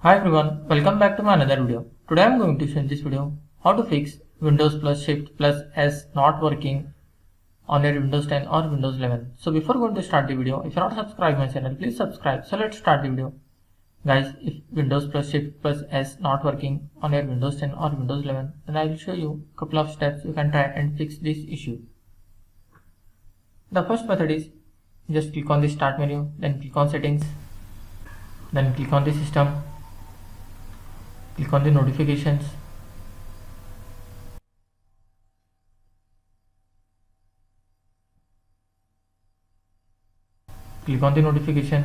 Hi everyone, welcome back to my another video. Today I am going to show in this video how to fix Windows+Shift+S not working on your Windows 10 or Windows 11. So before going to start the video, if you are not subscribed my channel, please subscribe. So let's start the video. Guys, if Windows+Shift+S not working on your Windows 10 or Windows 11, then I will show you a couple of steps you can try and fix this issue. The first method is just click on the start menu, then click on settings, then click on the system. Click on the notifications. Click on the notification.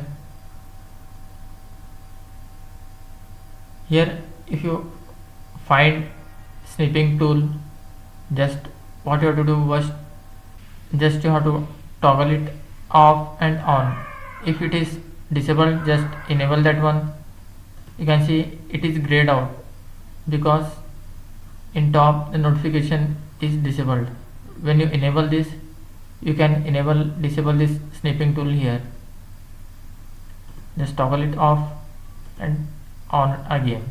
Here, if you find snipping tool, just what you have to do was just you have to toggle it off and on. If it is disabled, just enable that one. You can see it is grayed out because in top the notification is disabled. When you enable this, you can disable this snipping tool here. Just toggle it off and on again.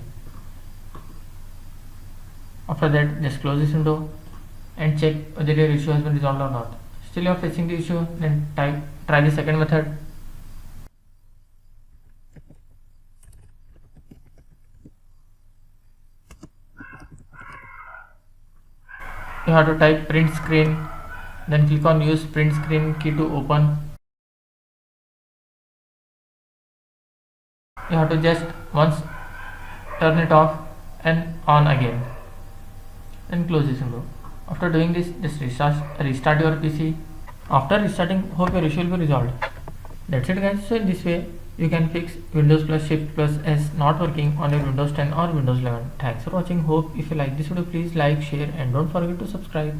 After that, just close this window and check whether your issue has been resolved or not. Still you are facing the issue, then try the second method. You have to type print screen, then click on use print screen key to open. You have to just once turn it off and on again, then close this window. After doing this, just restart your PC. After restarting, hope your issue will be resolved. That's it guys. So in this way you can fix Windows+Shift+S not working on your Windows 10 or Windows 11. Thanks for watching. Hope if you like this video, please like, share and don't forget to subscribe.